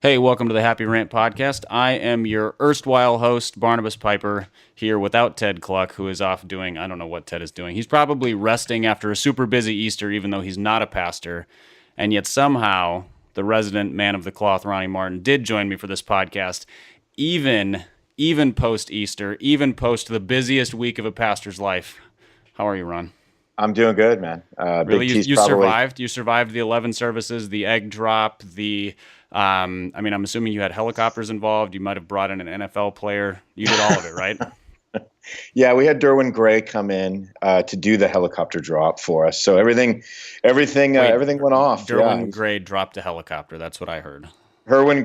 Hey, welcome to the Happy Rant podcast. I am your erstwhile host, Barnabas Piper, here without Ted Cluck, who is off doing, I don't know what Ted is doing. He's probably resting after a super busy Easter, even though he's not a pastor. And yet somehow, the resident man of the cloth, Ronnie Martin, did join me for this podcast, even post-Easter, even post the busiest week of a pastor's life. How are you, Ron? I'm doing good, man. Really? You survived? You survived the 11 services, the egg drop, I'm assuming you had helicopters involved. You might have brought in an NFL player. You did all of it, right? Yeah, we had Derwin Gray come in to do the helicopter drop for us. So everything went off. Derwin Gray dropped a helicopter. That's what I heard. Derwin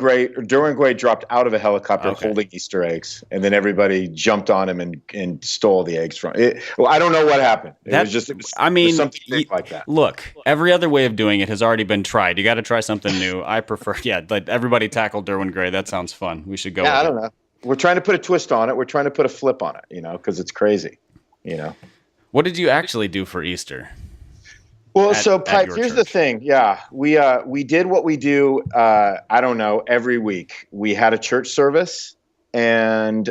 Gray dropped out of a helicopter holding Easter eggs, and then everybody jumped on him and stole the eggs from it. Well, I don't know what happened. It was something big like that. Look, every other way of doing it has already been tried. You got to try something new. I prefer, like everybody tackle Derwin Gray. That sounds fun. We should go. Yeah, I don't know. We're trying to put a twist on it. We're trying to put a flip on it, because it's crazy, What did you actually do for Easter? Well, Pipe, here's the thing. Yeah, we did what we do, every week. We had a church service, and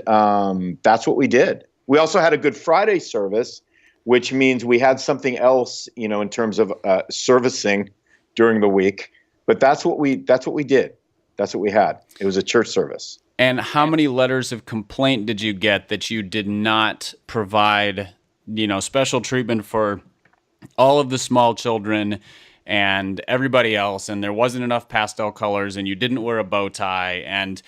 that's what we did. We also had a Good Friday service, which means we had something else, in terms of servicing during the week. But that's what we did. That's what we had. It was a church service. And how many letters of complaint did you get that you did not provide, special treatment for all of the small children and everybody else, and there wasn't enough pastel colors, and you didn't wear a bow tie? And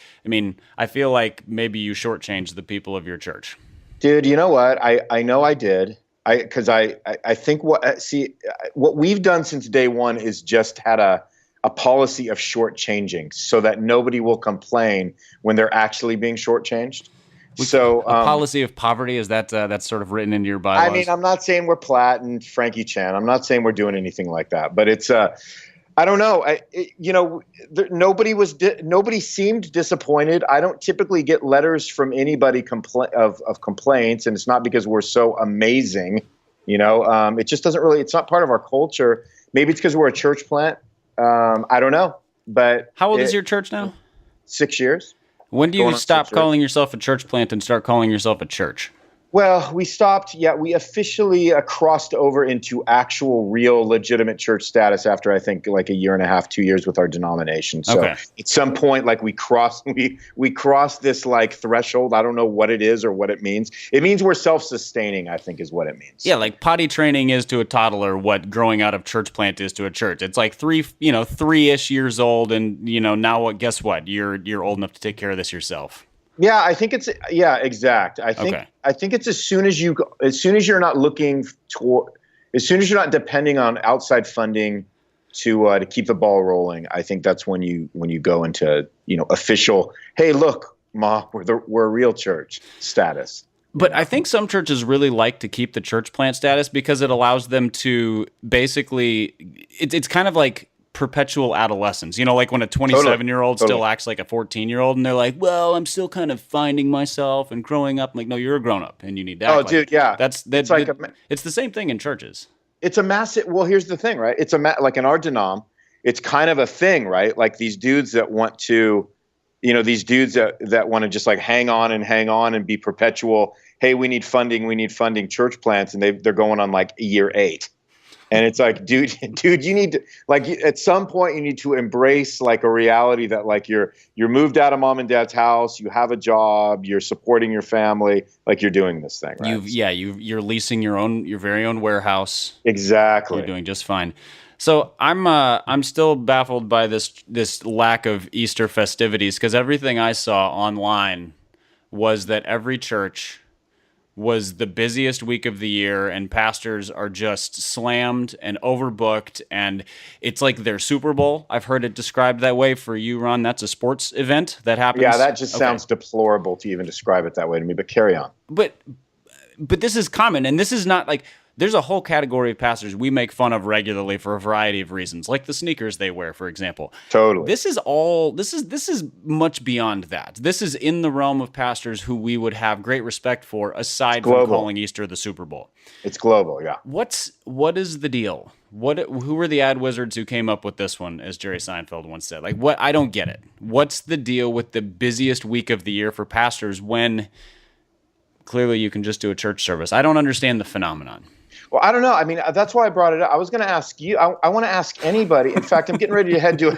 I feel like maybe you shortchanged the people of your church. Dude, you know what? I know I did. Because I think what we've done since day one is just had a policy of shortchanging so that nobody will complain when they're actually being shortchanged. So a policy of poverty, is that that's sort of written into your bylaws? I'm not saying we're Platt and Frankie Chan. I'm not saying we're doing anything like that, but it's I don't know. Nobody seemed disappointed. I don't typically get letters from anybody of complaints, and it's not because we're so amazing. It just doesn't really. It's not part of our culture. Maybe it's because we're a church plant. I don't know. But how old is your church now? 6 years. When do you stop calling yourself a church plant and start calling yourself a church? Well, we stopped. Yeah, we officially crossed over into actual, real, legitimate church status after I think like a year and a half, 2 years with our denomination. So at some point, like we crossed this like threshold. I don't know what it is or what it means. It means we're self-sustaining, I think, is what it means. Yeah, like potty training is to a toddler what growing out of church plant is to a church. It's like three-ish years old, and now what? Guess what? You're old enough to take care of this yourself. Yeah, I think it's exact. I think it's as soon as you're not looking toward, as soon as you're not depending on outside funding to keep the ball rolling. I think that's when you go into official. Hey, look, Ma, we're a real church status. But I think some churches really like to keep the church plant status because it allows them to basically. It's kind of like perpetual adolescence, like when a 27-year-old still acts like a 14-year-old, and they're like, well, I'm still kind of finding myself and growing up. I'm like, no, you're a grown-up and you need to act dude, yeah. It's the same thing in churches. It's a massive, well, here's the thing, right? It's like in our denom, it's kind of a thing, right? Like these dudes that want to, that want to just like hang on and be perpetual. Hey, we need funding church plants. And they're going on like year 8. And it's like, dude, you need to, like, at some point you need to embrace like a reality that like you're moved out of mom and dad's house, you have a job, you're supporting your family, like you're doing this thing, right? You're leasing your very own warehouse. Exactly. You're doing just fine. So I'm still baffled by this lack of Easter festivities, because everything I saw online was that every church was the busiest week of the year, and pastors are just slammed and overbooked, and it's like their Super Bowl. I've heard it described that way. For you, Ron, that's a sports event that happens. Yeah, that just sounds deplorable to even describe it that way to me, but carry on. But this is common, and this is not like, there's a whole category of pastors we make fun of regularly for a variety of reasons, like the sneakers they wear, for example. Totally. This is much beyond that. This is in the realm of pastors who we would have great respect for, aside from calling Easter the Super Bowl. It's global, yeah. What is the deal Who were the ad wizards who came up with this one, as Jerry Seinfeld once said? Like, what? I don't get it. What's the deal with the busiest week of the year for pastors when clearly you can just do a church service? I don't understand the phenomenon. Well, I don't know. I mean, that's why I brought it up. I was going to ask you. I want to ask anybody. In fact, I'm getting ready to head to.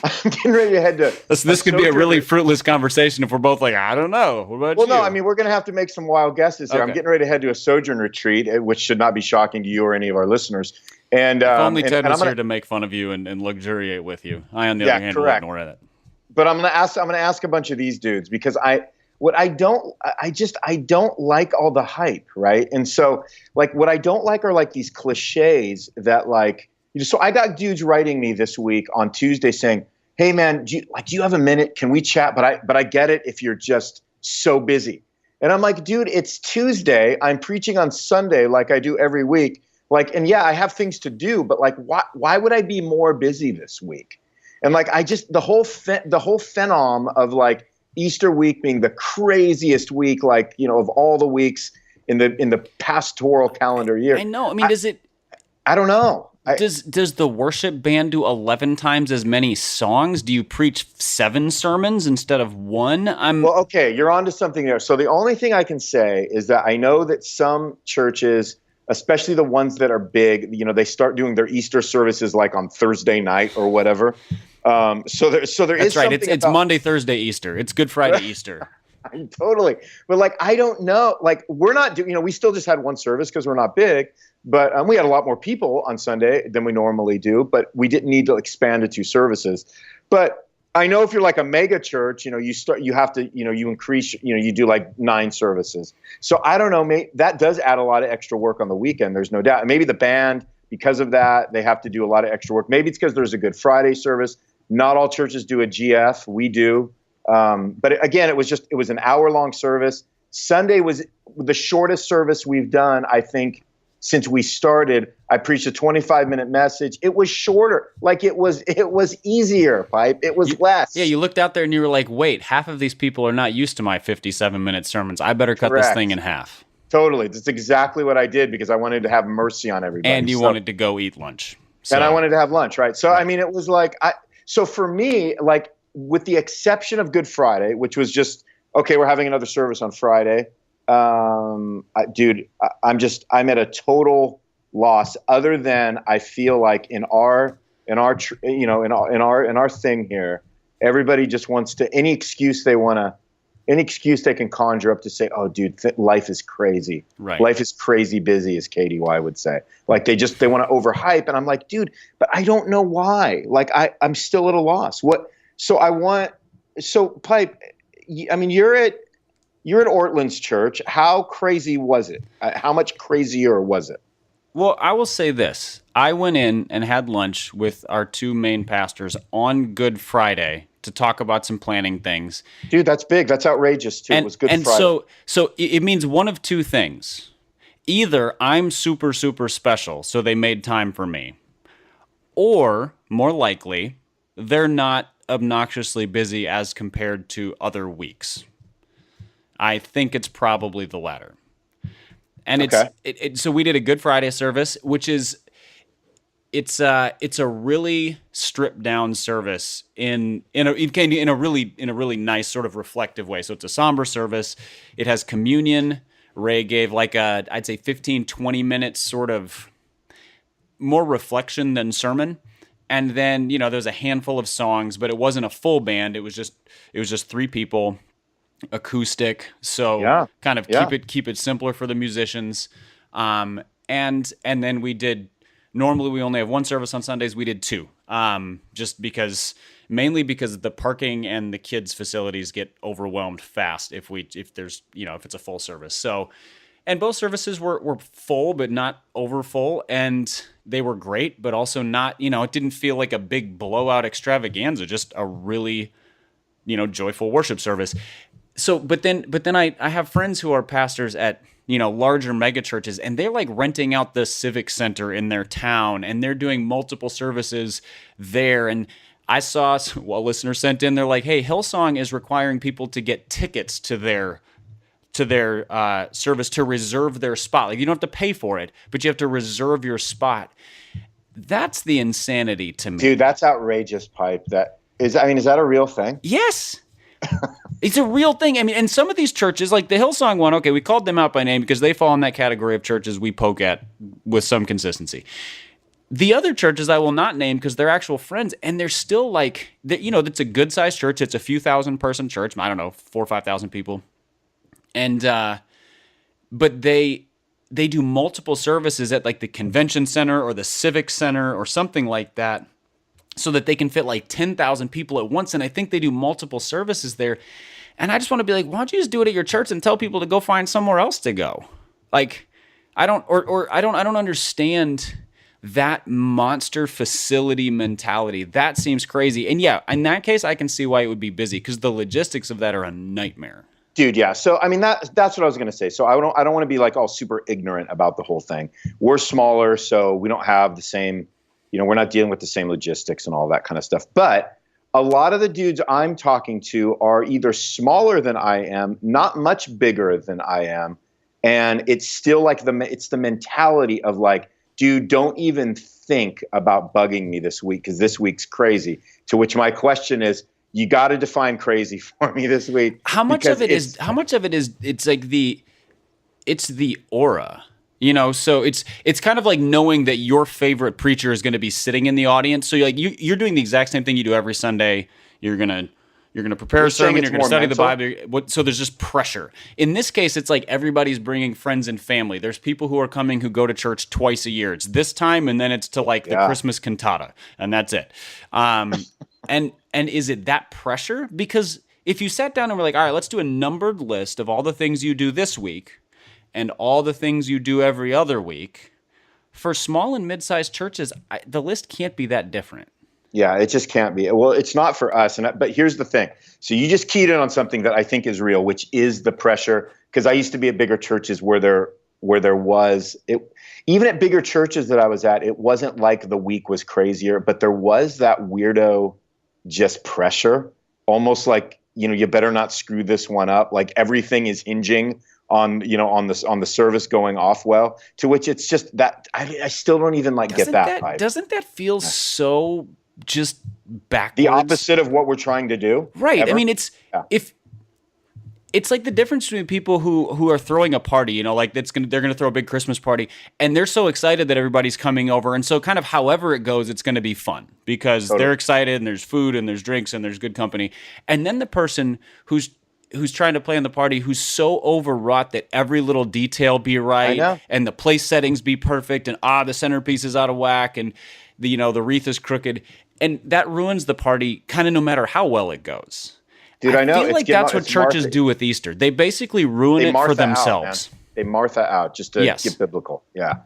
I'm getting ready to head to. This could be a really fruitless conversation if we're both like, I don't know. What about you? Well, no. I mean, we're going to have to make some wild guesses here. Okay. I'm getting ready to head to a sojourn retreat, which should not be shocking to you or any of our listeners. And if only Ted was here to make fun of you and luxuriate with you. I, on the other hand, will ignore that. But I'm going to ask a bunch of these dudes because I don't like all the hype, right? And so, like, what I don't like are like these cliches that, like, so I got dudes writing me this week on Tuesday saying, "Hey man, do you have a minute? Can we chat? But I get it if you're just so busy." And I'm like, dude, it's Tuesday. I'm preaching on Sunday like I do every week. Like, and yeah, I have things to do, but like, why would I be more busy this week? And like, the whole phenom of like Easter week being the craziest week, like, you know, of all the weeks in the pastoral calendar year. I know. I mean, I don't know. Does the worship band do 11 times as many songs? Do you preach 7 sermons instead of 1? Well, okay, you're onto something there. So the only thing I can say is that I know that some churches, especially the ones that are big, you know, they start doing their Easter services like on Thursday night or whatever. So there is That's right. It's Monday, Thursday, Easter. It's Good Friday, Easter. Totally. But like, I don't know. Like, we're not doing, you know, we still just had one service because we're not big. But we had a lot more people on Sunday than we normally do. But we didn't need to expand to 2 services. But I know if you're like a mega church, you know, you have to, you know, you increase, you know, you do like 9 services. So I don't know, that does add a lot of extra work on the weekend. There's no doubt. Maybe the band, because of that, they have to do a lot of extra work. Maybe it's because there's a Good Friday service. Not all churches do a GF. We do. But again, it was an hour-long service. Sunday was the shortest service we've done, I think, since we started. I preached a 25-minute message. It was shorter. Like, it was easier, Pipe. It was less. Yeah, you looked out there and you were like, wait, half of these people are not used to my 57-minute sermons. I better cut this thing in half. Totally. That's exactly what I did because I wanted to have mercy on everybody. And you wanted to go eat lunch. And I wanted to have lunch, right? So, I mean, it was like, so for me, like, with the exception of Good Friday, which was just, okay, we're having another service on Friday. I'm at a total loss. Other than I feel like in our thing here, everybody just wants to any excuse they can conjure up to say, "Oh, dude, life is crazy. Right. Life is crazy busy," as KDY would say. Like they want to overhype, and I'm like, dude, but I don't know why. Like I'm still at a loss. So Pipe, I mean, you're at Ortland's church. How crazy was it? How much crazier was it? Well, I will say this. I went in and had lunch with our 2 main pastors on Good Friday to talk about some planning things. Dude, that's big. That's outrageous, too. It was Good Friday. And so it means one of 2 things. Either I'm super, super special, so they made time for me. Or, more likely, they're not obnoxiously busy as compared to other weeks. I think it's probably the latter. And okay. So we did a Good Friday service, which is it's a really stripped down service in a really nice sort of reflective way. So it's a somber service. It has communion. Ray gave like I'd say 15-20 minutes sort of more reflection than sermon. And then, you know, there's a handful of songs, but it wasn't a full band. It was just 3 people. Acoustic, so kind of keep it simpler for the musicians, and then we did. Normally we only have 1 service on Sundays. We did 2, mainly because the parking and the kids' facilities get overwhelmed fast if it's a full service. So, and both services were full but not over full, and they were great, but also not. You know, it didn't feel like a big blowout extravaganza. Just a really, you know, joyful worship service. So, but then I have friends who are pastors at, you know, larger mega churches, and they're like renting out the civic center in their town, and they're doing multiple services there. And I saw a listener sent in, they're like, "Hey, Hillsong is requiring people to get tickets to their service to reserve their spot. Like, you don't have to pay for it, but you have to reserve your spot." That's the insanity to me. Dude, that's outrageous, Pipe. Is that a real thing? Yes. It's a real thing. I mean, and some of these churches, like the Hillsong one, okay, we called them out by name because they fall in that category of churches we poke at with some consistency. The other churches I will not name because they're actual friends, and they're still like, it's a good-sized church. It's a few thousand-person church. I don't know, 4,000 or 5,000 people. And, but they do multiple services at like the convention center or the civic center or something like that, so that they can fit like 10,000 people at once. And I think they do multiple services there. And I just want to be like, why don't you just do it at your church and tell people to go find somewhere else to go? Like, I don't understand that monster facility mentality. That seems crazy. And yeah, in that case, I can see why it would be busy because the logistics of that are a nightmare. Dude, yeah. So I mean that's what I was going to say. So I don't want to be like all super ignorant about the whole thing. We're smaller, so we don't have the same, we're not dealing with the same logistics and all that kind of stuff. But a lot of the dudes I'm talking to are either smaller than I am, not much bigger than I am, and it's still like it's the mentality of like, dude, don't even think about bugging me this week because this week's crazy. To which my question is, you got to define crazy for me this week. How much of it is? It's like it's the aura. So it's kind of like knowing that your favorite preacher is going to be sitting in the audience. So you're doing the exact same thing you do every Sunday. You're gonna prepare a sermon. You're gonna study the Bible. So there's just pressure. In this case, it's like everybody's bringing friends and family. There's people who are coming who go to church twice a year. It's this time, and then it's to like the Christmas cantata, and that's it. And is it that pressure? Because if you sat down and were like, all right, let's do a numbered list of all the things you do this week and all the things you do every other week, for small and mid-sized churches, the list can't be that different. Yeah, it just can't be. Well, it's not for us. But here's the thing. So you just keyed in on something that I think is real, which is the pressure. Because I used to be at bigger churches where there was it. Even at bigger churches that I was at, it wasn't like the week was crazier, but there was that weirdo just pressure, almost like, you better not screw this one up. Like everything is hinging on the service going off well, to which it's just that I still don't even get that vibe. Doesn't that feel so just backwards? The opposite of what we're trying to do. Right. Ever? I mean, it's like the difference between people who are throwing a party, like they're gonna throw a big Christmas party and they're so excited that everybody's coming over, and so kind of however it goes, it's gonna be fun because they're excited and there's food and there's drinks and there's good company. And then the person who's trying to plan the party, who's so overwrought that every little detail be right and the place settings be perfect and the centerpiece is out of whack and the wreath is crooked, and that ruins the party kind of no matter how well it goes. Dude, I know. I feel like that's what churches do with Easter. They basically ruin it for themselves. They Martha out just to get biblical. Yeah.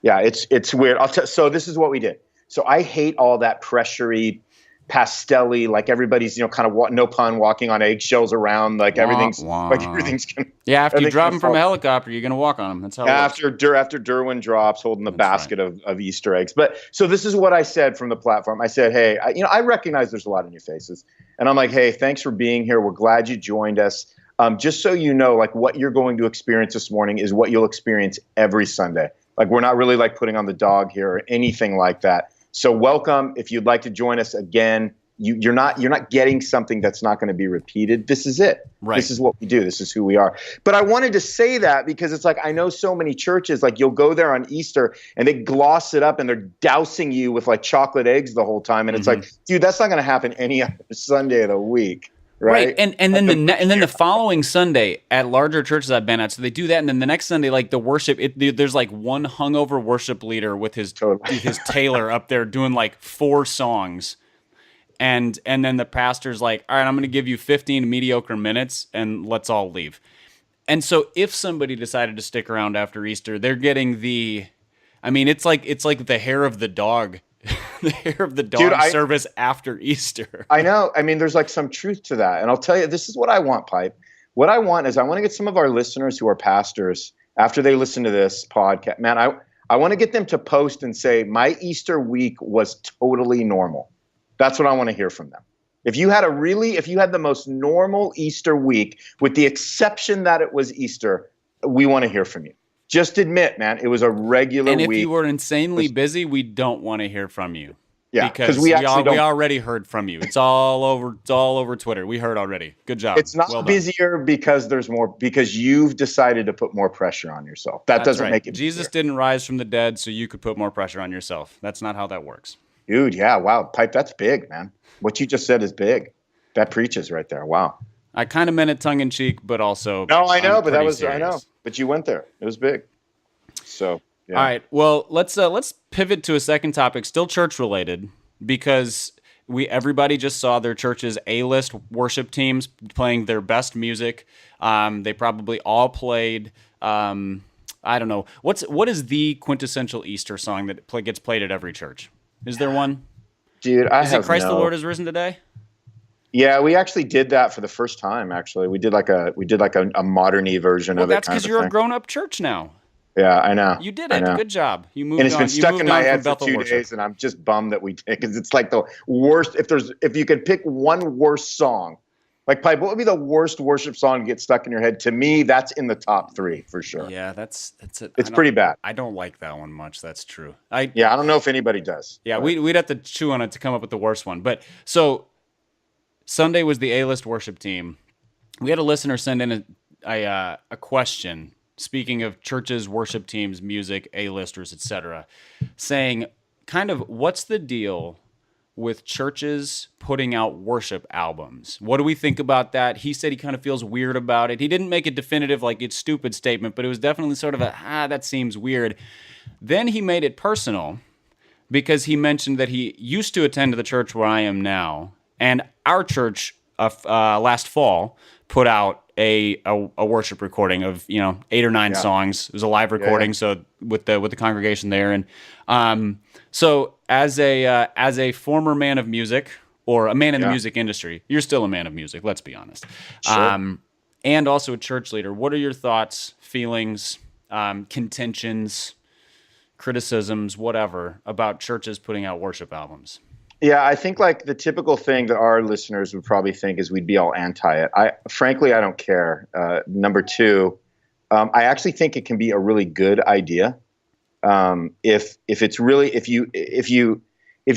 Yeah, it's weird. So this is what we did. So I hate all that pressury, pastel-y, like everybody's, kind of, no pun, walking on eggshells around, like everything's gonna. Yeah, after you drop them from a helicopter, you're gonna walk on them. That's how. After Derwin drops, holding the basket of Easter eggs. But so this is what I said from the platform. I said, hey, I recognize there's a lot in your faces, and I'm like, hey, thanks for being here. We're glad you joined us. Just so you know, like what you're going to experience this morning is what you'll experience every Sunday. Like we're not really like putting on the dog here or anything like that. So welcome. If you'd like to join us again, you're not getting something that's not going to be repeated. This is it. Right. This is what we do. This is who we are. But I wanted to say that because it's like I know so many churches, like you'll go there on Easter and they gloss it up and they're dousing you with like chocolate eggs the whole time. And it's like, dude, that's not going to happen any other Sunday of the week. Right. And then the following Sunday at larger churches I've been at, so they do that, and then the next Sunday, like the worship, there's like one hungover worship leader with his tailor up there doing like 4 songs, and then the pastor's like, all right, I'm going to give you 15 mediocre minutes, and let's all leave. And so if somebody decided to stick around after Easter, they're getting it's like the hair of the dog. The hair of the dog service after Easter. I know. I mean, there's like some truth to that. And I'll tell you, this is what I want, Pipe. What I want is I want to get some of our listeners who are pastors, after they listen to this podcast, man, I want to get them to post and say, my Easter week was totally normal. That's what I want to hear from them. If you had the most normal Easter week, with the exception that it was Easter, we want to hear from you. Just admit, man, it was a regular And if week. you were insanely busy, we don't want to hear from you. Yeah, because we actually we already heard from you. It's all over. It's all over Twitter. We heard already. Good job. It's not well done. busier because there's more, because you've decided to put more pressure on yourself. That's doesn't make it. Jesus busier. didn't rise from the dead, so you could put more pressure on yourself. That's not how that works. Dude, yeah, wow, Pipe, that's big, man. What you just said is big. That preaches right there. Wow. I kind of meant it tongue in cheek, but also no, I know, but that was serious. I know, but you went there. It was big. So yeah. All right, well, let's pivot to a second topic, still church related, because everybody just saw their church's A-list worship teams playing their best music. They probably all played. I don't know what is the quintessential Easter song that gets played at every church? Is there one? Dude, is it Christ the Lord is risen today? Yeah, we actually did that for the first time. Actually, we did like a modern-y version of it. Well, that's because you're a grown-up church now. Yeah, I know. You did it. Good job. You moved on. And it's been stuck in my head for 2 worship. days, and I'm just bummed that we did, because it's like the worst. If you could pick one worst song, like Pipe, what would be the worst worship song to get stuck in your head? To me, that's in the top 3 for sure. Yeah, that's it. It's pretty bad. I don't like that one much. That's true. I don't know if anybody does. Yeah, we'd have to chew on it to come up with the worst one. But so Sunday was the A-list worship team. We had a listener send in a question. Speaking of churches, worship teams, music, A-listers, etc., saying kind of what's the deal with churches putting out worship albums? What do we think about that? He said he kind of feels weird about it. He didn't make a definitive, like, it's stupid statement, but it was definitely sort of that seems weird. Then he made it personal because he mentioned that he used to attend the church where I am now, and our church last fall put out a worship recording of 8 or 9 songs. It was a live recording, so with the congregation there, and so as a former man of music, or a man in the music industry, you're still a man of music. Let's be honest. Sure. And also a church leader. What are your thoughts, feelings, contentions, criticisms, whatever, about churches putting out worship albums? Yeah, I think like the typical thing that our listeners would probably think is we'd be all anti it. Frankly, I don't care. Number 2, I actually think it can be a really good idea. If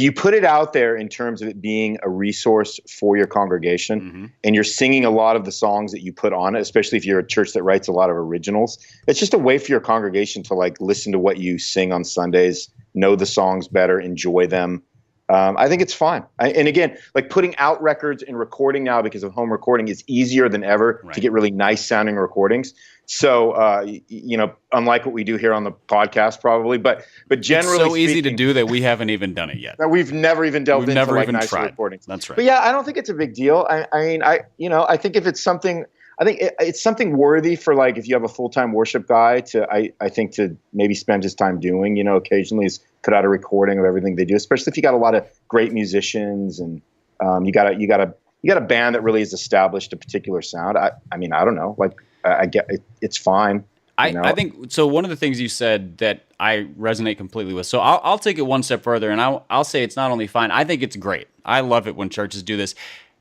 you put it out there in terms of it being a resource for your congregation, and you're singing a lot of the songs that you put on it, especially if you're a church that writes a lot of originals, it's just a way for your congregation to like listen to what you sing on Sundays, know the songs better, enjoy them. I think it's fine. And again, like putting out records and recording now because of home recording is easier than ever to get really nice sounding recordings. So, unlike what we do here on the podcast probably, but generally it's so easy to do that we haven't even done it yet. That we've never even delved into like nice recordings. That's right. But yeah, I don't think it's a big deal. I think if it's something, I think it's something worthy for like, if you have a full-time worship guy I think to maybe spend his time doing, occasionally is put out a recording of everything they do, especially if you got a lot of great musicians and you got a band that really has established a particular sound. I don't know, like I get it, it's fine. I think so. One of the things you said that I resonate completely with. So I'll take it one step further, and I'll say it's not only fine. I think it's great. I love it when churches do this,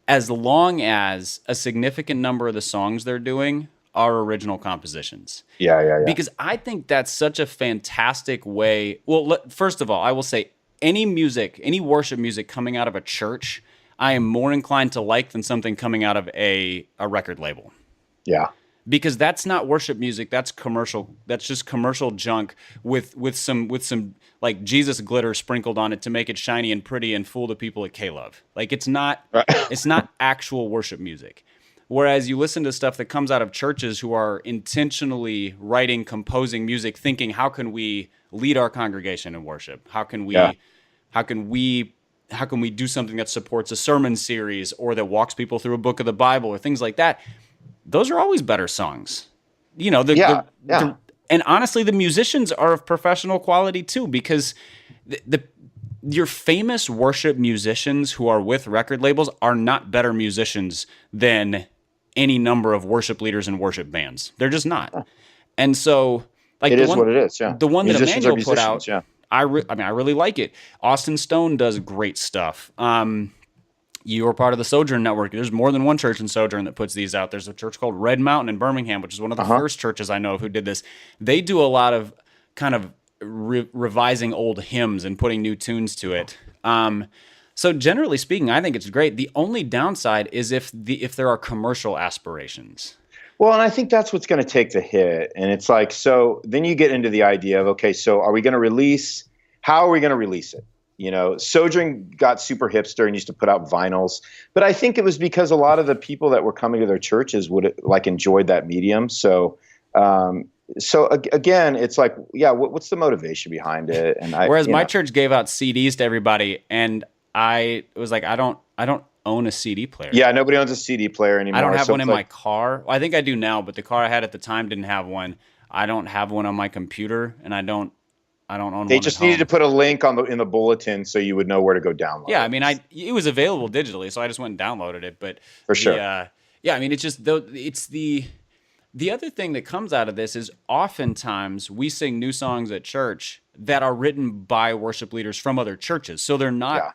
as long as a significant number of the songs they're doing are original compositions. Yeah. Because I think that's such a fantastic way. Well, first of all, I will say any worship music coming out of a church, I am more inclined to like than something coming out of a record label. Yeah. Because that's not worship music, that's commercial. That's just commercial junk with some like Jesus glitter sprinkled on it to make it shiny and pretty and fool the people at K-Love. Like it's not actual worship music. Whereas you listen to stuff that comes out of churches who are intentionally writing, composing music, thinking, how can we lead our congregation in worship? How can we do something that supports a sermon series or that walks people through a book of the Bible or things like that? Those are always better songs. And honestly, the musicians are of professional quality too, because your famous worship musicians who are with record labels are not better musicians than any number of worship leaders and worship bands. They're just not. And so, like, it is what it is. Yeah, the one that musicians Emmanuel put out, yeah. I really like it. Austin Stone does great stuff. You are part of the Sojourn Network. There's more than one church in Sojourn that puts these out. There's a church called Red Mountain in Birmingham, which is one of the first churches I know of who did this. They do a lot of kind of revising old hymns and putting new tunes to it. So generally speaking, I think it's great. The only downside is if there are commercial aspirations. Well, and I think that's what's going to take the hit. And it's like, so then you get into the idea of, okay, so are we going to release? How are we going to release it? You know, Sojourn got super hipster and used to put out vinyls, but I think it was because a lot of the people that were coming to their churches would like enjoyed that medium. So, again, it's like, yeah, what's the motivation behind it? And whereas my church gave out CDs to everybody, and I was like, I don't own a CD player. Yeah, nobody owns a CD player anymore. I don't have one in my car. Well, I think I do now, but the car I had at the time didn't have one. I don't have one on my computer, and I don't own one. They just needed to put a link in the bulletin so you would know where to go download. Yeah, I mean, it was available digitally, so I just went and downloaded it. But for sure, yeah, I mean, it's the other thing that comes out of this is oftentimes we sing new songs at church that are written by worship leaders from other churches, so they're not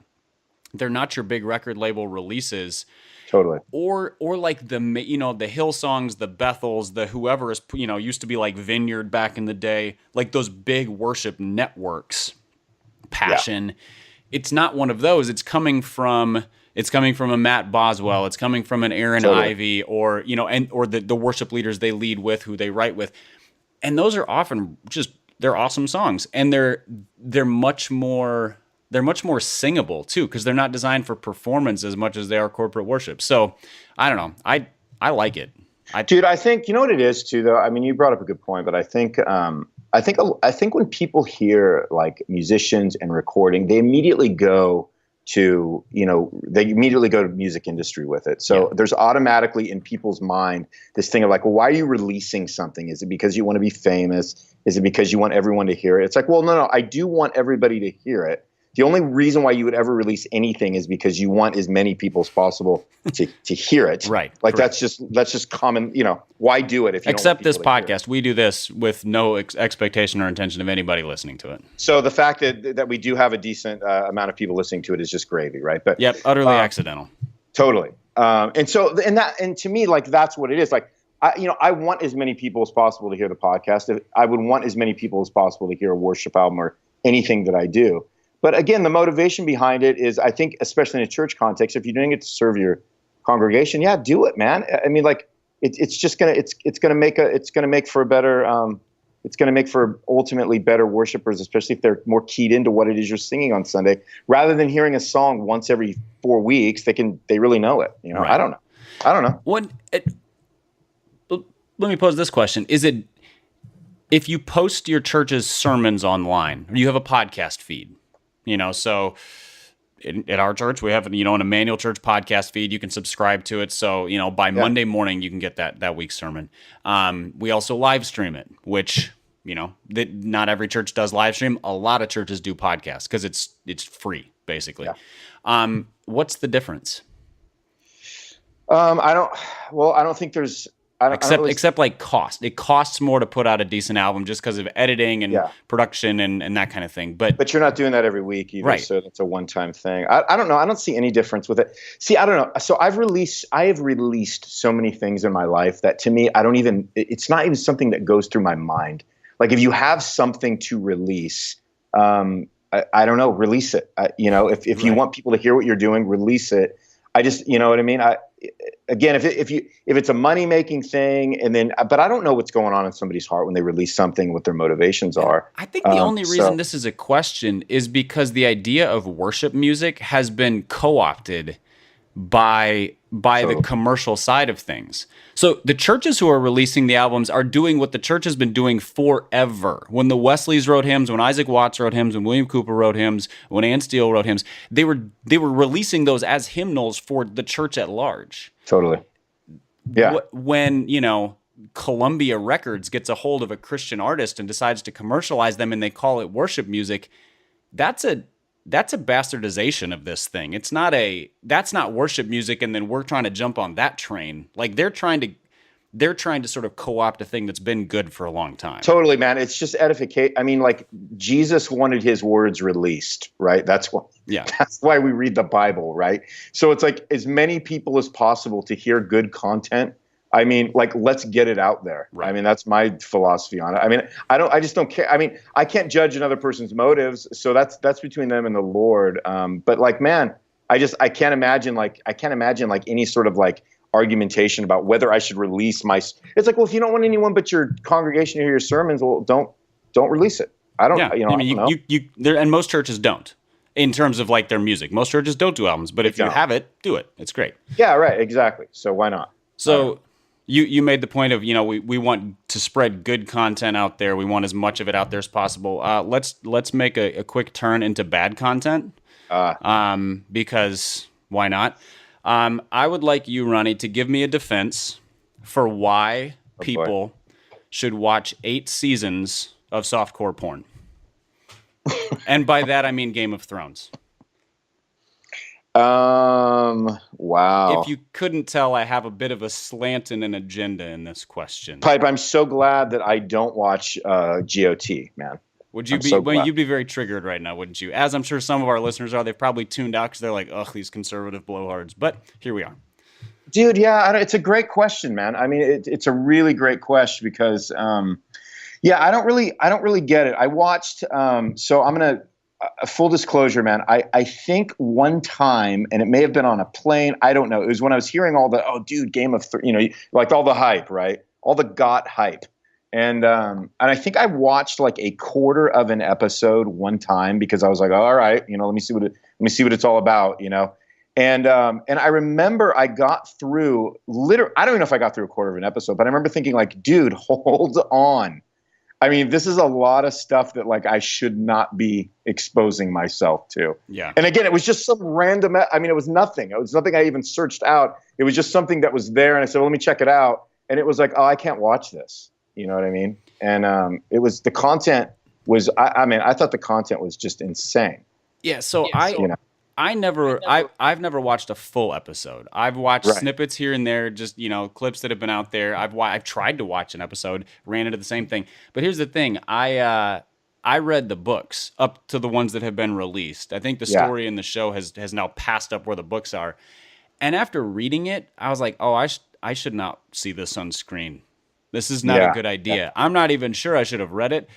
your big record label releases. Totally. Or like the Hillsongs, the Bethels, the whoever is, used to be like Vineyard back in the day, like those big worship networks. Passion. Yeah. It's not one of those. It's coming from a Matt Boswell. It's coming from an Aaron Ivey, or or the worship leaders they lead with, who they write with, and those are often they're awesome songs, and they're much more singable too, because they're not designed for performance as much as they are corporate worship. So I don't know. I like it. Dude, I think, you know what it is too, though? I mean, you brought up a good point, but I think when people hear like musicians and recording, they immediately go to music industry with it. So there's automatically in people's mind this thing of like, well, why are you releasing something? Is it because you want to be famous? Is it because you want everyone to hear it? It's like, well, no, I do want everybody to hear it. The only reason why you would ever release anything is because you want as many people as possible to hear it. Right. Like correct. That's just common, why do it if you Except this podcast, we do this with no expectation or intention of anybody listening to it. So the fact that we do have a decent amount of people listening to it is just gravy, right? But utterly accidental. Totally. And to me, like, that's what it is. Like, I want as many people as possible to hear the podcast. I would want as many people as possible to hear a worship album or anything that I do. But again, the motivation behind it is, I think, especially in a church context, if you're doing it to serve your congregation, do it, man. I mean, like, it's gonna make for ultimately better worshipers, especially if they're more keyed into what it is you're singing on Sunday, rather than hearing a song once every 4 weeks. They really know it. Right. I don't know. Let me pose this question: is it, if you post your church's sermons online, or you have a podcast feed? So at our church, we have, an Emmanuel Church podcast feed. You can subscribe to it. So, by Monday morning, you can get that week's sermon. We also live stream it, which, not every church does live stream. A lot of churches do podcasts because it's free, basically. Yeah. What's the difference? I don't think there's... Except like cost. It costs more to put out a decent album just because of editing and production and that kind of thing. But you're not doing that every week either, right. So that's a one-time thing. I don't know. I don't see any difference with it. See, I don't know. So I have released so many things in my life that, to me, it's not even something that goes through my mind. Like, if you have something to release, I don't know, release it. If you want people to hear what you're doing, release it. I just, you know what I mean? Again, if it's a money-making thing, but I don't know what's going on in somebody's heart when they release something, what their motivations are. I think the only reason this is a question is because the idea of worship music has been co-opted by the commercial side of things. So the churches who are releasing the albums are doing what the church has been doing forever. When the Wesleys wrote hymns, when Isaac Watts wrote hymns, when William Cooper wrote hymns, when Ann Steele wrote hymns, they were releasing those as hymnals for the church at large. Totally. Yeah. When, Columbia Records gets a hold of a Christian artist and decides to commercialize them and they call it worship music, that's a bastardization of this thing. That's not worship music, and then we're trying to jump on that train. Like, they're trying they're trying to sort of co-opt a thing that's been good for a long time. Totally, man. It's just edification. I mean, like Jesus wanted his words released, right? That's why we read the Bible, right? So it's like as many people as possible to hear good content. I mean, like, let's get it out there. Right. I mean, that's my philosophy on it. I mean, I just don't care. I mean, I can't judge another person's motives. So that's between them and the Lord. But like, man, I can't imagine like any sort of like argumentation about whether I should release my. It's like, well, if you don't want anyone but your congregation to hear your sermons, well, don't release it. I don't. Yeah. I mean, and most churches don't. In terms of like their music, most churches don't do albums. But if you have it, do it. It's great. Yeah. Right. Exactly. So why not? So. You made the point of, we want to spread good content out there. We want as much of it out there as possible. Let's make a quick turn into bad content, because why not? I would like you, Ronnie, to give me a defense for why people should watch 8 seasons of softcore porn. And by that, I mean Game of Thrones. Wow. If you couldn't tell, I have a bit of a slant and an agenda in this question. Pipe, I'm so glad that I don't watch GoT, man. Would you you'd be very triggered right now, wouldn't you? As I'm sure some of our listeners are. They've probably tuned out because they're like, ugh, these conservative blowhards. But here we are. Dude, yeah, it's a great question, man. I mean, it's a really great question because, I don't really get it. I watched, so I'm going to, full disclosure, man, I think one time, and it may have been on a plane, I don't know. It was when I was hearing all the, Game of Thrones, like all the hype, right? All the GoT hype. And I think I watched like a quarter of an episode one time because I was like, all right, let me see what it's all about, And I remember I got through I don't even know if I got through a quarter of an episode, but I remember thinking like, dude, hold on. I mean, this is a lot of stuff that like I should not be exposing myself to. Yeah. And again, it was just some random. I mean, it was nothing. It was nothing I even searched out. It was just something that was there, and I said, well, "Let me check it out." And it was like, "Oh, I can't watch this." You know what I mean? And it was the content was. I thought the content was just insane. Yeah. So I've never watched a full episode. I've watched snippets here and there, just clips that have been out there. I've tried to watch an episode, ran into the same thing. But here's the thing: I read the books up to the ones that have been released. I think the story in the show has now passed up where the books are. And after reading it, I was like, oh, I should not see this on screen. This is not a good idea. Yeah. I'm not even sure I should have read it.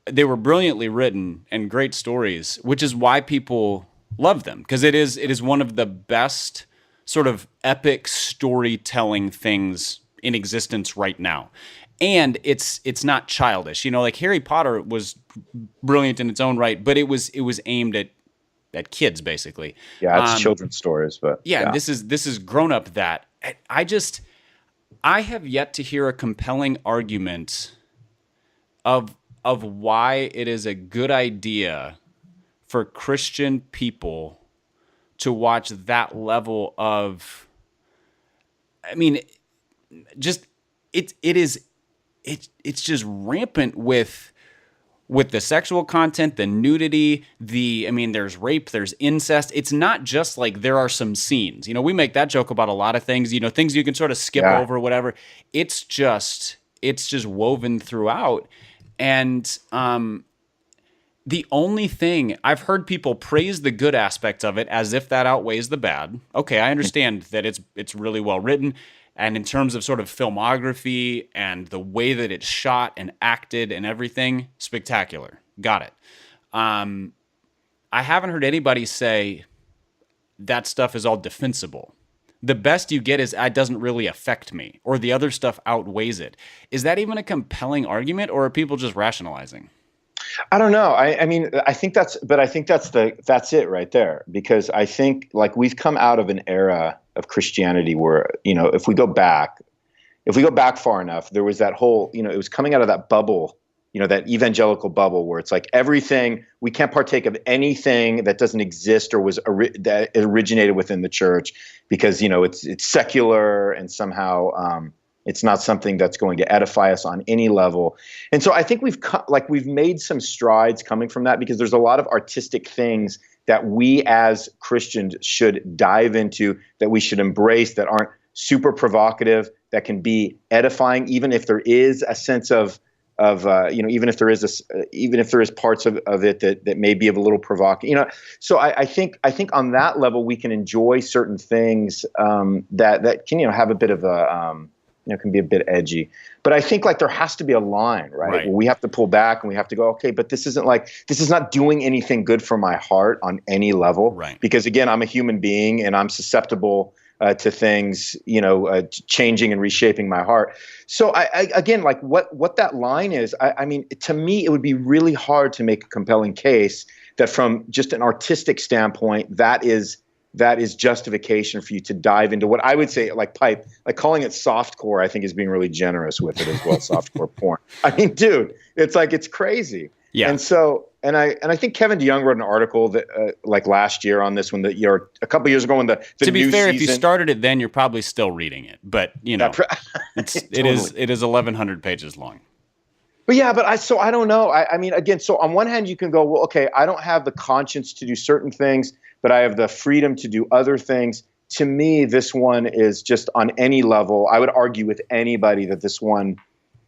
They were brilliantly written and great stories, which is why people love them, because it is one of the best sort of epic storytelling things in existence right now. And it's not childish. Like Harry Potter was brilliant in its own right, but it was aimed at kids basically. Yeah, it's children's stories, but this is grown up that. I have yet to hear a compelling argument of why it is a good idea for Christian people to watch that level of, I mean, just it's just rampant with the sexual content, the nudity, there's rape, there's incest. It's not just like there are some scenes. We make that joke about a lot of things, things you can sort of skip over, whatever. It's just woven throughout. And the only thing I've heard people praise the good aspects of it as if that outweighs the bad. Okay, I understand that it's really well written, and in terms of sort of filmography and the way that it's shot and acted and everything, spectacular. Got it. I haven't heard anybody say that stuff is all defensible. The best you get is it doesn't really affect me, or the other stuff outweighs it. Is that even a compelling argument, or are people just rationalizing? I don't know. I think that's it right there, because I think like we've come out of an era of Christianity where, if we go back far enough, there was that whole, it was coming out of that bubble, that evangelical bubble where it's like everything, we can't partake of anything that doesn't exist or was that originated within the church because, it's secular and somehow, it's not something that's going to edify us on any level. And so I think we've made some strides coming from that, because there's a lot of artistic things that we as Christians should dive into, that we should embrace, that aren't super provocative, that can be edifying, even if there is a sense of even if there is even if there is parts of it that may be a little provocative, So I think on that level we can enjoy certain things that can have a bit of a can be a bit edgy. But I think like there has to be a line, right? Where we have to pull back and we have to go, okay, but this is not doing anything good for my heart on any level, right? Because again, I'm a human being and I'm susceptible to things, changing and reshaping my heart. So I again, like what that line is, I mean, to me, it would be really hard to make a compelling case that from just an artistic standpoint, that is justification for you to dive into what I would say, like calling it softcore, I think is being really generous with it as well. Softcore porn. I mean, dude, it's crazy. Yeah. And so, and I think Kevin DeYoung wrote an article that like last year on this one, that a couple years ago when the to be new fair, season, if you started it then, you're probably still reading it, but it is 1,100 pages long. But yeah, but I don't know. I mean, again, so on one hand you can go, well, okay, I don't have the conscience to do certain things, but I have the freedom to do other things. To me, this one is just on any level. I would argue with anybody that this one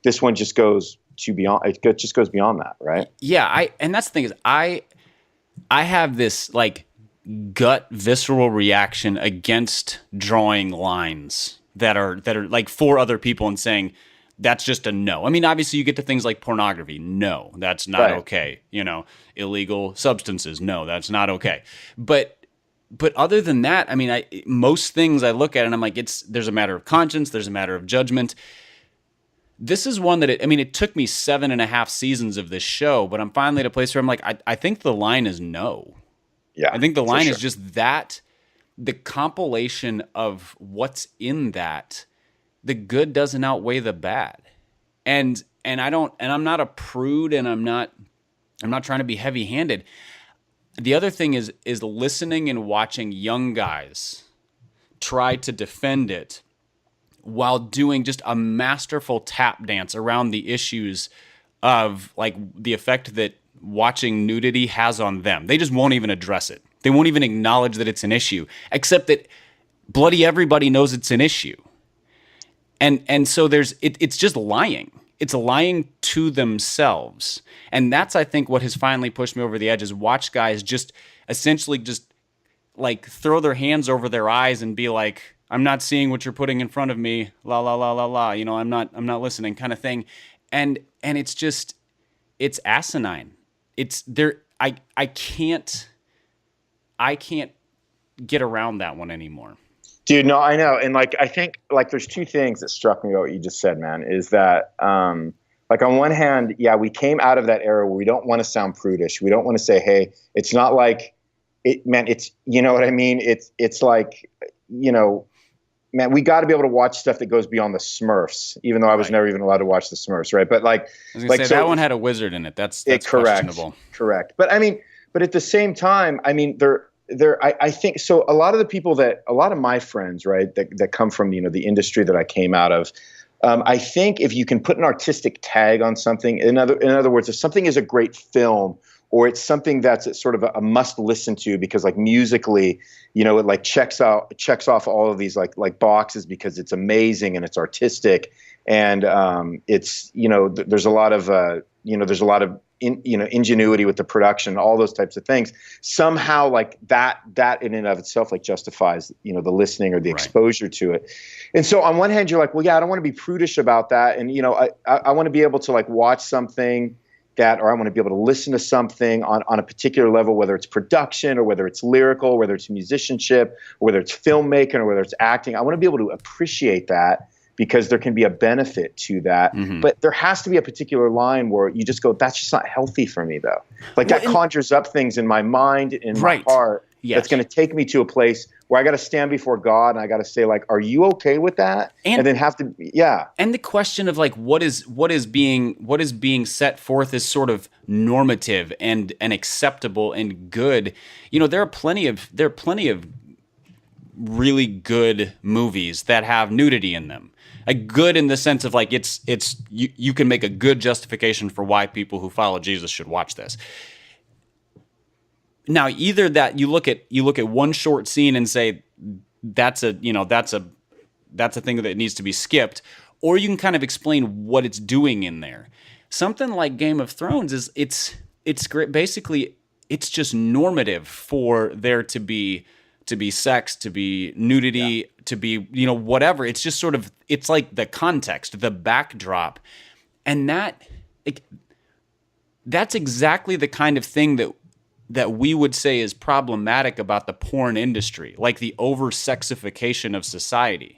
just goes beyond. It just goes beyond that, right? Yeah, and that's the thing is, I have this like gut visceral reaction against drawing lines that are like for other people and saying that's just a no. I mean, obviously you get to things like pornography. No, that's not okay. Illegal substances. No, that's not okay. But other than that, I mean, most things I look at and I'm like, there's a matter of conscience. There's a matter of judgment. This is one that it took me 7.5 seasons of this show, but I'm finally at a place where I'm like, I think the line is no. Yeah. I think the line is just that the compilation of what's in that, the good doesn't outweigh the bad. And I'm not a prude, and I'm not trying to be heavy-handed. The other thing is listening and watching young guys try to defend it while doing just a masterful tap dance around the issues of like the effect that watching nudity has on them. They just won't even address it. They won't even acknowledge that it's an issue, except that bloody everybody knows it's an issue. And so it's just lying. It's lying to themselves. And that's, I think, what has finally pushed me over the edge, is watch guys just essentially just like throw their hands over their eyes and be like, I'm not seeing what you're putting in front of me. La la la la la. I'm not listening, kind of thing. And it's asinine. It's there. I can't get around that one anymore. Dude, no, I know. And like, I think like there's two things that struck me about what you just said, man, is that like on one hand, yeah, we came out of that era where we don't want to sound prudish. We don't want to say, hey, it's not like it, man, it's, you know what I mean? It's like, man, we got to be able to watch stuff that goes beyond the Smurfs, even though I was never even allowed to watch the Smurfs, right? But like, I was gonna say, that one had a wizard in it. That's questionable. Correct. But I mean, but at the same time, I mean, I think so. A lot of my friends, right, that come from the industry that I came out of, I think if you can put an artistic tag on something, in other words, if something is a great film, or it's something that's sort of a must listen to because like musically, it like checks off all of these like boxes because it's amazing and it's artistic, and it's there's a lot of ingenuity with the production, all those types of things. Somehow like that in and of itself like justifies the listening or the exposure to it. And so on one hand you're like, well, yeah, I don't want to be prudish about that, and I want to be able to like watch something or I want to be able to listen to something on a particular level, whether it's production or whether it's lyrical, whether it's musicianship, or whether it's filmmaking or whether it's acting. I want to be able to appreciate that because there can be a benefit to that. Mm-hmm. But there has to be a particular line where you just go, that's just not healthy for me though. Like that conjures up things in my mind, in my heart. Yes. That's going to take me to a place where I got to stand before God and I got to say like, are you okay with that? And then have to, yeah. And the question of like, what is being set forth as sort of normative and acceptable and good. There are plenty of really good movies that have nudity in them. Like good in the sense of like, it's you can make a good justification for why people who follow Jesus should watch this. Now, either that you look at one short scene and say that's a that's a thing that needs to be skipped, or you can kind of explain what it's doing in there. Something like Game of Thrones it's great. Basically, it's just normative for there to be sex, to be nudity, to be, whatever. It's just sort of, it's like the context, the backdrop. And that's exactly the kind of thing that we would say is problematic about the porn industry, like the over-sexification of society.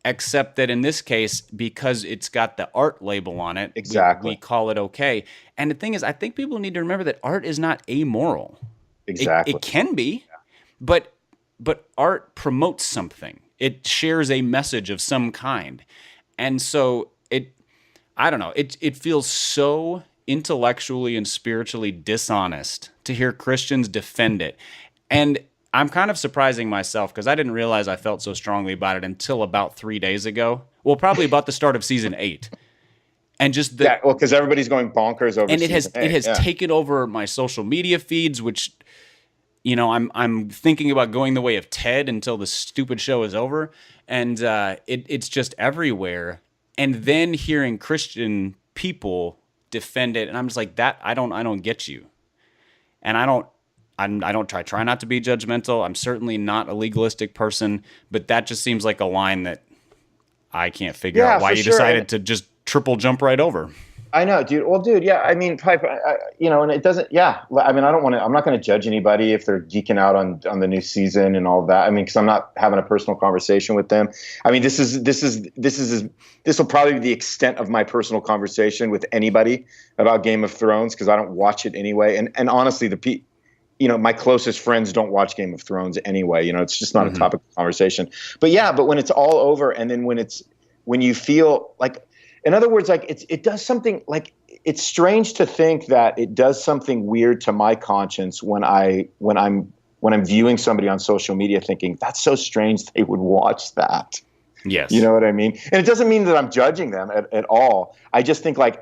Except that in this case, because it's got the art label on it, exactly, we call it okay. And the thing is, I think people need to remember that art is not amoral. Exactly. It can be, but art promotes something. It shares a message of some kind. And so I don't know, it feels so intellectually and spiritually dishonest to hear Christians defend it. And I'm kind of surprising myself because I didn't realize I felt so strongly about it until about 3 days ago. Well, probably about the start of season 8. And just because everybody's going bonkers over. And it has taken over my social media feeds, which, I'm thinking about going the way of Ted until the stupid show is over, and it's just everywhere. And then hearing Christian people defend it, and I'm just like, that I don't get you, and I don't try not to be judgmental. I'm certainly not a legalistic person, but that just seems like a line that I can't figure out why you decided to just triple jump right over. I know, dude. Well, dude, yeah. I mean, Pipe, and it doesn't. Yeah, I mean, I'm not going to judge anybody if they're geeking out on the new season and all that. I mean, because I'm not having a personal conversation with them. I mean, this will probably be the extent of my personal conversation with anybody about Game of Thrones because I don't watch it anyway. And honestly, my closest friends don't watch Game of Thrones anyway. It's just not a topic of conversation. But when it's all over, and then when you feel like. In other words, like it does something like it's strange to think that it does something weird to my conscience when I'm viewing somebody on social media thinking that's so strange they would watch that. Yes. You know what I mean? And it doesn't mean that I'm judging them at all. I just think like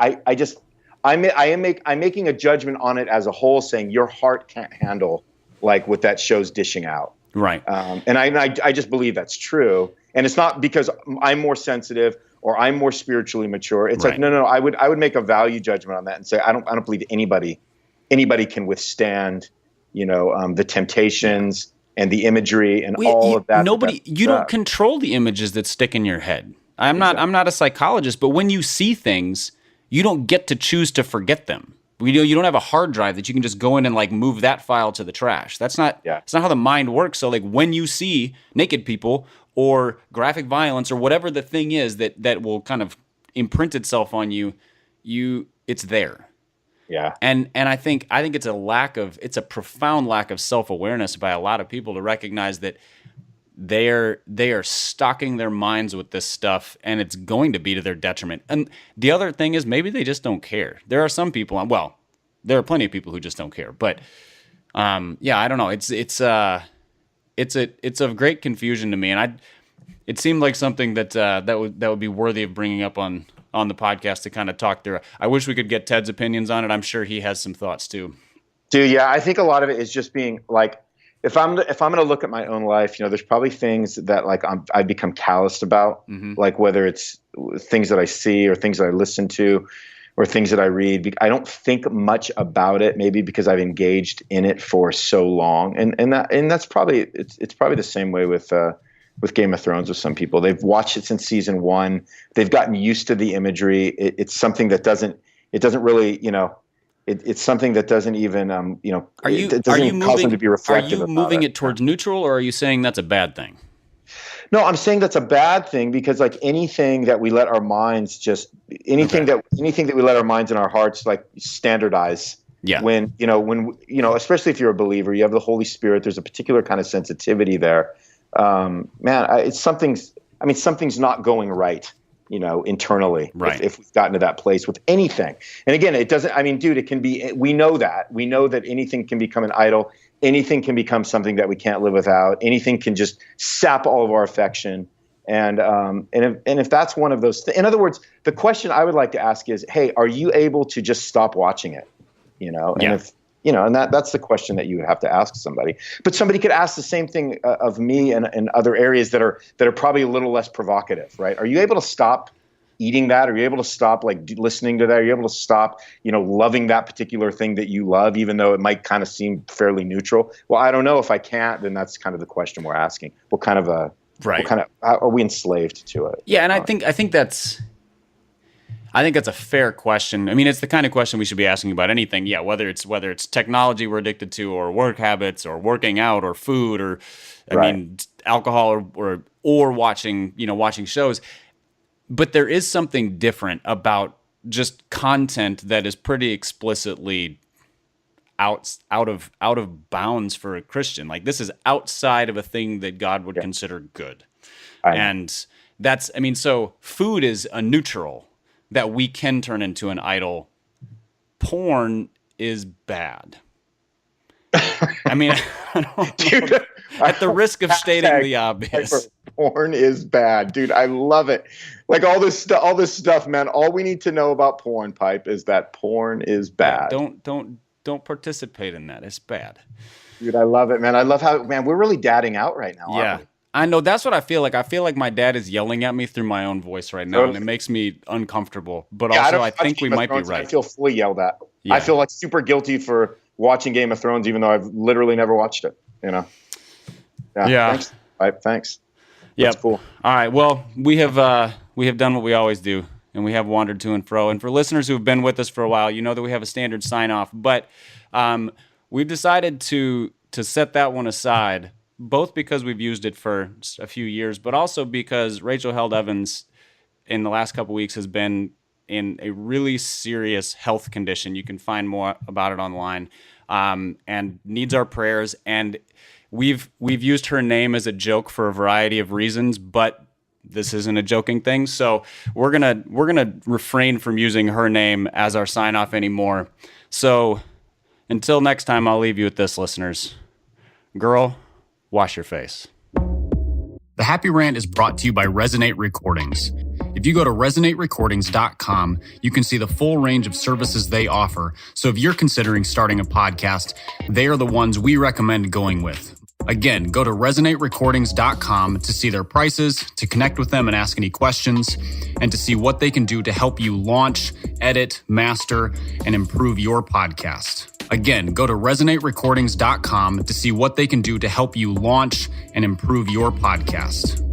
I'm making a judgment on it as a whole, saying your heart can't handle like what that show's dishing out. Right. And I just believe that's true. And it's not because I'm more sensitive or I'm more spiritually mature. It's like, no. I would make a value judgment on that and say, I don't believe anybody can withstand, the temptations and the imagery and all of that. You don't control the images that stick in your head. I'm not a psychologist, but when you see things, you don't get to choose to forget them. You don't have a hard drive that you can just go in and like move that file to the trash. That's not how the mind works. So like when you see naked people or graphic violence or whatever the thing is that will kind of imprint itself on you, it's there. Yeah. And I think it's a profound lack of self-awareness by a lot of people to recognize that they are stocking their minds with this stuff, and it's going to be to their detriment. And the other thing is maybe they just don't care. There are some people, there are plenty of people who just don't care. But I don't know. It's of great confusion to me, and it seemed like something that would be worthy of bringing up on the podcast to kind of talk through. I wish we could get Ted's opinions on it. I'm sure he has some thoughts too. Dude, yeah, I think a lot of it is just being like, if I'm going to look at my own life, there's probably things that like I become calloused about, like whether it's things that I see or things that I listen to or things that I read. I don't think much about it, maybe because I've engaged in it for so long, and that's probably it's probably the same way with Game of Thrones with some people. They've watched it since season 1. They've gotten used to the imagery. It's something that doesn't really It's something that doesn't even, it doesn't even cause them to be reflective. Are you moving it towards neutral, or are you saying that's a bad thing? No, I'm saying that's a bad thing because, like, anything that we let our minds anything that we let our minds and our hearts like standardize. Yeah. When especially if you're a believer, you have the Holy Spirit. There's a particular kind of sensitivity there. Something's not going right. Internally, right. If we've gotten to that place with anything. And again, it doesn't, dude, it can be, we know that anything can become an idol. Anything can become something that we can't live without. Anything can just sap all of our affection. And if that's one of those, in other words, the question I would like to ask is, hey, are you able to just stop watching it? And And that's the question that you would have to ask somebody. But somebody could ask the same thing of me and other areas that are probably a little less provocative, right? Are you able to stop eating that? Are you able to stop listening to that? Are you able to stop, loving that particular thing that you love, even though it might kind of seem fairly neutral? Well, I don't know. If I can't, then that's kind of the question we're asking. What kind of are we enslaved to it? Yeah, and I think that's a fair question. I mean, it's the kind of question we should be asking about anything. Yeah, whether it's technology we're addicted to, or work habits, or working out, or food, or I mean, alcohol, or watching shows. But there is something different about just content that is pretty explicitly out of bounds for a Christian. Like, this is outside of a thing that God would consider good. And that's, so food is a neutral that we can turn into an idol. Porn is bad. I mean, I don't dude, at the risk of stating the obvious. Porn is bad, dude. I love it. Like all this stuff, man. All we need to know about porn, Pipe, is that porn is bad. Don't participate in that. It's bad. Dude, I love it, man. I love how, man, we're really dadding out right now. Yeah. Aren't we? I know, that's what I feel like. I feel like my dad is yelling at me through my own voice right now, and it makes me uncomfortable. But also, I think we might be right. I feel fully yelled at. Yeah. I feel like super guilty for watching Game of Thrones, even though I've literally never watched it. Yeah. Thanks. Yeah. Cool. All right. Well, we have done what we always do, and we have wandered to and fro. And for listeners who have been with us for a while, you know that we have a standard sign off. But we've decided to set that one aside, both because we've used it for a few years, but also because Rachel Held Evans in the last couple weeks has been in a really serious health condition. You can find more about it online, and needs our prayers. And we've used her name as a joke for a variety of reasons, but this isn't a joking thing. So we're gonna refrain from using her name as our sign off anymore. So until next time, I'll leave you with this, listeners. Girl, wash your face. The Happy Rant is brought to you by Resonate Recordings. If you go to resonaterecordings.com, you can see the full range of services they offer. So if you're considering starting a podcast, they are the ones we recommend going with. Again, go to resonaterecordings.com to see their prices, to connect with them and ask any questions, and to see what they can do to help you launch, edit, master, and improve your podcast. Again, go to resonaterecordings.com to see what they can do to help you launch and improve your podcast.